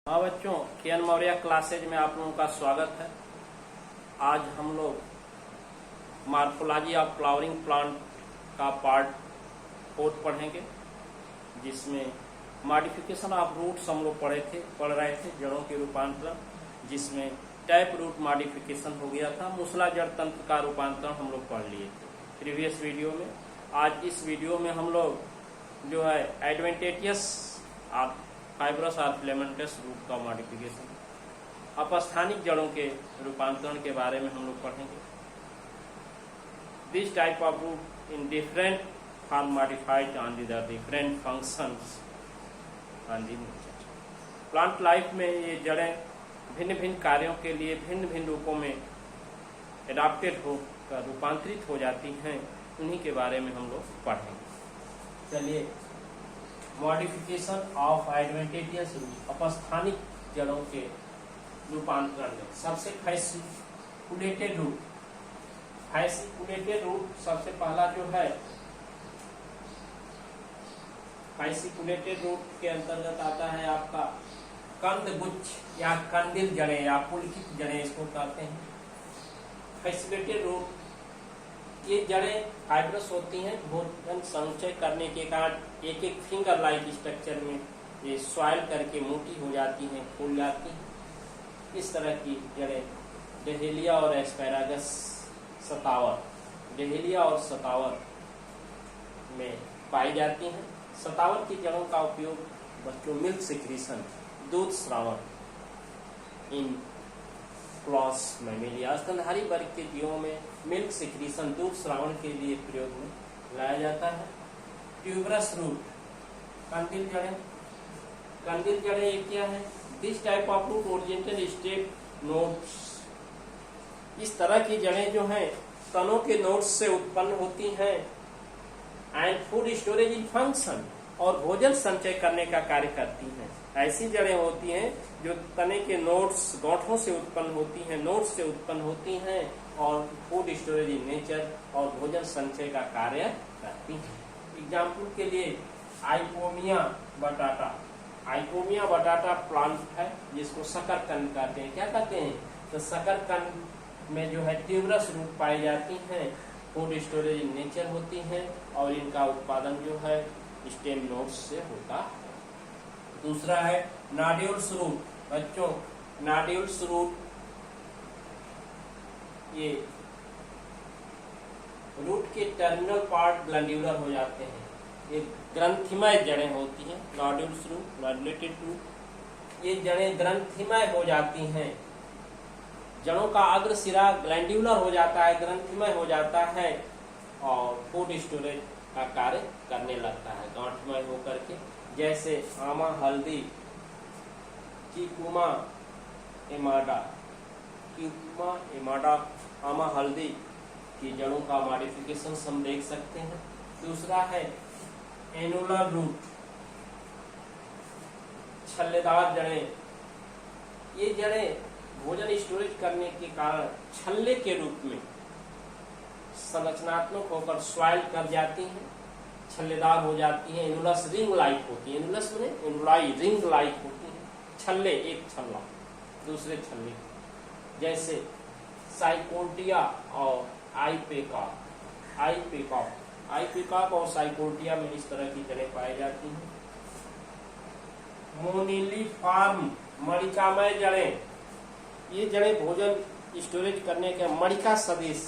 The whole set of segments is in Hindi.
हाँ बच्चों, केएन मौर्य क्लासेज में आप लोगों का स्वागत है। आज हम लोग मार्फोलॉजी ऑफ फ्लावरिंग प्लांट का पार्ट 4 पढ़ेंगे, जिसमें मॉडिफिकेशन ऑफ रूट्स हम लोग पढ़ रहे थे, जड़ों के रूपांतरण, जिसमें टैप रूट मॉडिफिकेशन हो गया था। मूसला जड़ तंत्र का रूपांतरण हम लोग पढ़ लिए थे प्रीवियस वीडियो में। आज इस वीडियो में हम लोग जो है एडवेंटेटियस फाइब्रस और फिलामेंटस रूट का मॉडिफिकेशन, अपस्थानिक जड़ों के रूपांतरण के बारे में हम लोग पढ़ेंगे। This type of root in different form modified on the different functions on the plant life में। ये जड़ें भिन्न भिन्न कार्यों के लिए भिन्न भिन्न रूपों में एडाप्टेड होकर रूपांतरित हो जाती हैं, उन्हीं के बारे में हम लोग पढ़ेंगे। चलिए, मॉडिफिकेशन ऑफ एडवेंटेटियस रूट, अपस्थानिक जड़ों के रूपांतरण में सबसे फैसिकुलेटेड रूट। फैसिकुलेटेड रूट सबसे पहला जो है, फैसिकुलेटेड रूट के अंतर्गत आता है आपका कंदगुच्छ या कंदिल जड़ें या पुलकित जड़ें, इसको कहते हैं फैसिकुलेटेड रूट। ये जड़ें फाइब्रस होती हैं, भोजन संचय करने के कारण एक एक फिंगर लाइक स्ट्रक्चर में ये स्वाइल करके मोटी हो जाती हैं, फूल जाती हैं। इस तरह की जड़ें डहेलिया और एस्पैरागस सतावर, डहेलिया और सतावर में पाई जाती हैं। सतावर की जड़ों का उपयोग बच्चों मिल्क सिक्रीशन, दूध श्रावण, इन क्लॉस मैमेलिया, स्तनधारी वर्ग के जीवों में मिल्क सिक्रीशन, दूध श्रावण के लिए प्रयोग में लाया जाता है। ट्यूबरस रूट, कंदिल जड़ें। कंदिल जड़ें ये क्या है? This type of root originated step nodes. इस तरह की जड़ें जो हैं तनों के नोड्स से उत्पन्न होती हैं and food storage in function, और भोजन संचय करने का कार्य करती हैं। ऐसी जड़ें होती हैं जो तने के नोड्स, गांठों से उत्पन्न होती हैं, नोड्स से उत्पन्न होती हैं और फूड स्टोरेज इन नेचर और भोजन संचय का कार्य करती हैं। एग्जाम्पल के लिए आइपोमिया बटाटा। आइपोमिया बटाटा प्लांट है जिसको शकरकंद कहते हैं। क्या कहते हैं? तो शकरकंद में जो है ट्यूबरस रूट पाई जाती हैं, फूड स्टोरेज इन नेचर होती हैं और इनका उत्पादन जो है स्टेम नोड्स से होता है। दूसरा है नोड्यूल्स रूट। बच्चों, नोड्यूल्स रूट, ये रूट के टर्मिनल पार्ट ग्लैंड्यूलर हो जाते हैं। ये ग्रंथिमय जड़ें होती हैं। नोड्यूल्स रूट, नोडुलेटेड रूट, ये जड़ें ग्रंथिमय हो जाती हैं। जड़ों का अग्र सिरा ग्लैंड्यूलर हो जाता है, ग्रंथिमय हो जाता है और फूड स्टोरेज का कार्य करने लगता है गांठमय होकर के। जैसे आमा हल्दी, किकुमा एमाडा, किकुमा एमाडा, आमा हल्दी की जड़ों का मॉडिफिकेशन हम देख सकते हैं। दूसरा है एनुलर रूट, छल्लेदार जड़ें। ये जड़ें भोजन स्टोरेज करने के कारण छल्ले के रूप में संरचनात्मक होकर स्वाइल कर जाती हैं, छल्लेदार हो जाती हैं। एनुलस रिंग लाइक होती है। एनुलस में एनुलाई रिंग लाइक होती है। छल्ले, एक छल्ला दूसरे छल्ले, जैसे साइकोटिया और आइपेकॉक। आइपेकॉक और साइकोटिया में इस तरह की जड़ें पाई जाती हैं। मोनिलिफॉर्म, मणिकामय जड़ें। ये जड़ें भोजन स्टोरेज करने के मणिका सदृश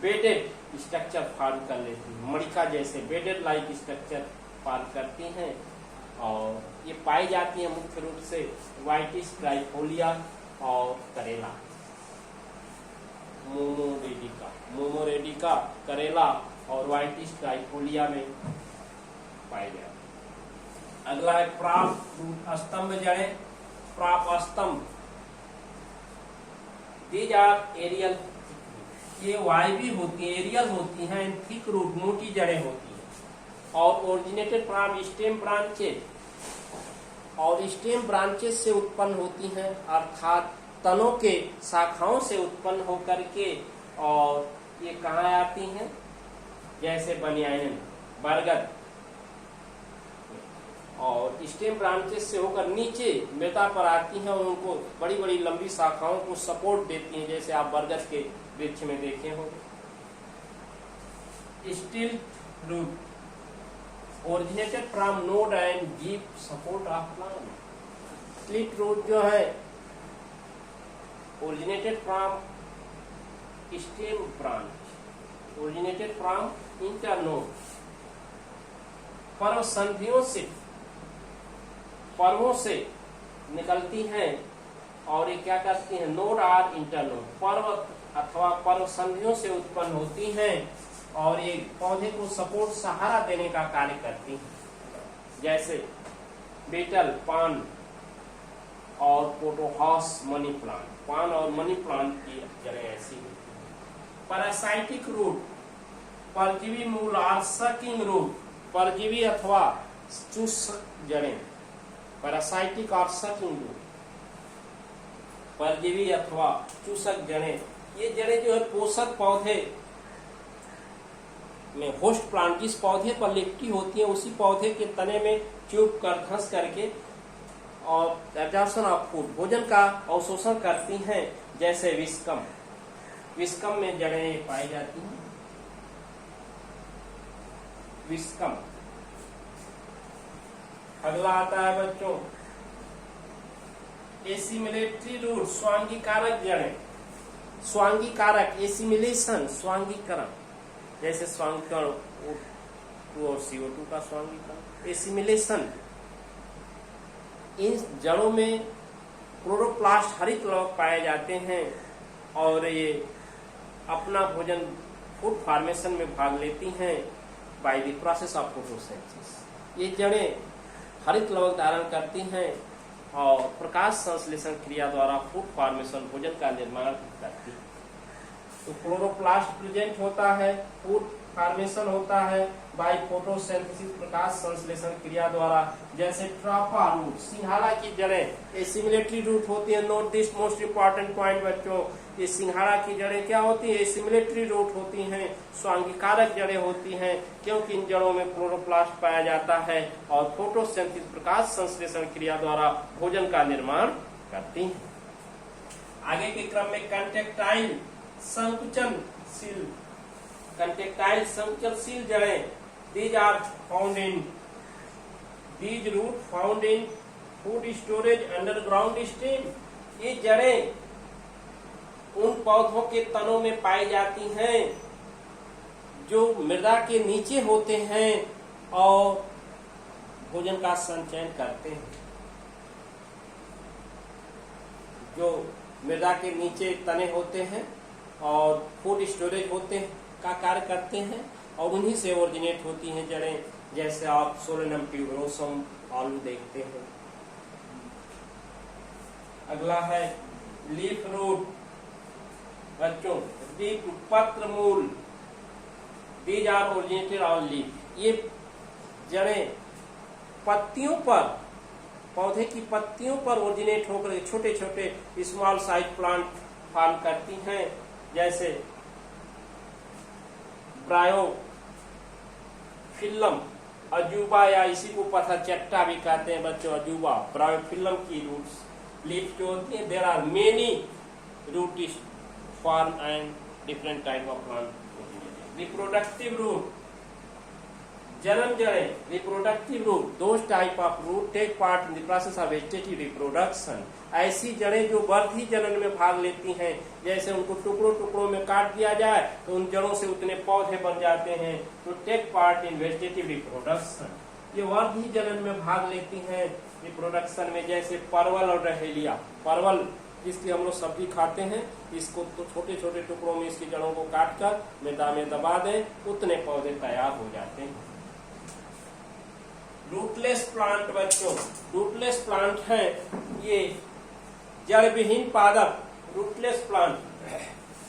बेडेड स्ट्रक्चर फॉर्म कर लेती हैं। मणिका जैसे बेडेड लाइक स्ट्रक्चर फॉर्म करती हैं और ये पाई जाती है मुख्य रूप से वाइटिस ट्राइफोलिया और करेला। मोमोरेडिका, करेला और वाइटिस ट्राइफोलिया में पाई जाती है। अगला है प्राप रूट, स्तंभ जड़ें। प्राप स्तंभ, दीज आर एरियल, ये वायवी होती है, एरियल होती हैं। थिक रूट, मोटी जड़ें होती हैं और ओरिजिनेटेड फ्रॉम स्टेम ब्रांचेज, और स्टेम ब्रांचेज से उत्पन्न होती हैं, अर्थात तनों के शाखाओं से उत्पन्न होकर के। और ये कहाँ आती हैं? जैसे बनियाइन, बरगद, और स्टेम ब्रांचेस से होकर नीचे मृदा पर आती हैं और उनको बड़ी बड़ी लंबी शाखाओं को सपोर्ट देती हैं, जैसे आप बरगद के वृक्ष में देखे होंगे। Stilt root originated from node and give support of plant. Slit root जो है originated from stem branch, originated from internode, पर्व संधियों से, पर्वों से निकलती हैं और ये क्या करती हैं, नोड आर इंटरनोड, पर्व अथवा पर्व संधियों से उत्पन्न होती हैं और ये पौधे को सपोर्ट सहारा देने का कार्य करती हैं, जैसे बीटल, पान और पोटोहास मनी प्लांट। पान और मनी प्लांट की जड़ें ऐसी होती हैं। पैरासाइटिक रूट, परजीवी मूल और सकिंग रूट, परजीवी अथवा चूसक जड़ें। पैरासाइटिक और सकिंग रूट, परजीवी अथवा चूसक जड़ें। ये जड़ें जो है पोषक पौधे में, होस्ट प्लांट जिस पौधे पर लिपटी होती है उसी पौधे के तने में चुभ कर, धंस करके और एब्जॉर्प्शन ऑफ फूड, भोजन का अवशोषण करती हैं, जैसे विस्कम। विस्कम में जड़ें पाई जाती हैं। विस्कम। अगला आता है बच्चों एसिमिलेटरी रूट, स्वांगीकारक जड़ें। स्वांगीकारक, एसिमिलेशन, स्वांगीकरण, जैसे स्वांगीकरण O2 और CO2 का स्वांगीकरण। एसिमिलेशन, इन जड़ों में क्लोरोप्लास्ट हरित लवक पाए जाते हैं और ये अपना भोजन फूड फॉर्मेशन में भाग लेती हैं by the process of photosynthesis. ये जड़ें हरित लवक धारण करती हैं और प्रकाश संश्लेषण क्रिया द्वारा फूड फॉर्मेशन, भोजन का निर्माण करती है। तो क्लोरोप्लास्ट प्रेजेंट होता है, फूड फॉर्मेशन होता है बाय फोटोसिंथेसिस, प्रकाश संश्लेषण क्रिया द्वारा, जैसे ट्राफा रूट, सिंघाड़ा की जड़ें एसिमिलेटरी रूट होती है। Note this most important point बच्चों, ये सिंघाड़ा की जड़ें क्या होती है, एसिमिलेटरी रूट होती हैं, स्वांगीकारक जड़ें होती हैं, क्योंकि इन जड़ों में क्लोरोप्लास्ट पाया जाता है और फोटोसिंथेसिस, प्रकाश संश्लेषण क्रिया द्वारा भोजन का निर्माण करती हैं। आगे के क्रम में कंटेक्टाइल संकुचनशील, कंटेक्टाइल संकुचनशील जड़ें, these are found in, these root found in food storage underground stem। ये जड़ें उन पौधों के तनों में पाई जाती हैं जो मृदा के नीचे होते हैं और भोजन का संचयन करते हैं। जो मृदा के नीचे तने होते हैं और फूड स्टोरेज होते हैं का कार्य करते हैं और उन्हीं से ओरिजिनेट होती हैं जड़ें, जैसे आप सोलेनम ट्यूबरोसम आलू देखते हैं। अगला है लीफ रूट बच्चों, लीफ पत्र मूल, these are originated on leaf. ये जड़ें पत्तियों पर, पौधे की पत्तियों पर ओरिजिनेट होकर छोटे छोटे स्मॉल साइज प्लांट फॉर्म करती हैं, जैसे ब्रायोफिल्लम, अजूबा, या इसी को पत्थर चट्टा भी कहते हैं बच्चों, अजूबा, ब्रायोफिल्लम की रूट्स, लीफ जो होती है। There are many root form and different type of plant. Reproductive root, जनन जड़ें, reproductive root, those type of root take part in the process of vegetative reproduction. ऐसी जड़ें जो वर्धी जनन में भाग लेती हैं, जैसे उनको टुकड़ों टुकड़ों में काट दिया जाए तो उन जड़ों से उतने पौधे बन जाते हैं। तो take part in vegetative reproduction, ये वर्धी जनन में भाग लेती हैं रिप्रोडक्शन में, जैसे परवल और रहेलिया। परवल जिसकी हम लोग सब्जी खाते हैं, इसको तो छोटे छोटे टुकड़ों में इसकी जड़ों को काट कर मृदा में दबा दें, उतने पौधे तैयार हो जाते हैं। रूटलेस प्लांट बच्चों, रूटलेस प्लांट है ये जड़ विहीन पादप, rootless plant,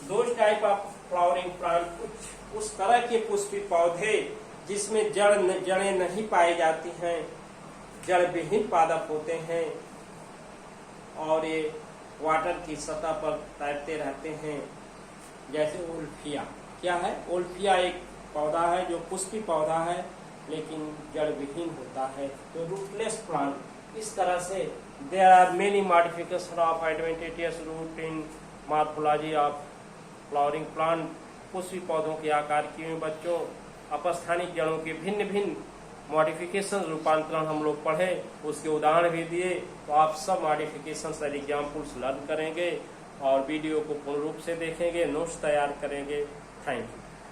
those type of flowering plant, कुछ उस तरह के पुष्पी पौधे जिसमें जड़ें नहीं पाई जाती हैं, जड़ विहीन पादप होते हैं और ये वाटर की सतह पर तैरते रहते हैं, जैसे ओल्फिया। क्या है ओल्फिया? एक पौधा है जो पुष्पी पौधा है लेकिन जड़ विहीन होता है, तो रूटलेस प्लांट। इस तरह से there are many modification of adventitious root in morphology of flowering plant. पुष्पी पौधों के आकार की बच्चों अपस्थानिक जड़ों के भिन्न भिन्न मॉडिफिकेशन रूपांतरण हम लोग पढ़े, उसके उदाहरण भी दिए। तो आप सब मॉडिफिकेशन और एग्जाम्पल्स लर्न करेंगे और वीडियो को पूर्ण रूप से देखेंगे, नोट्स तैयार करेंगे। Thank you.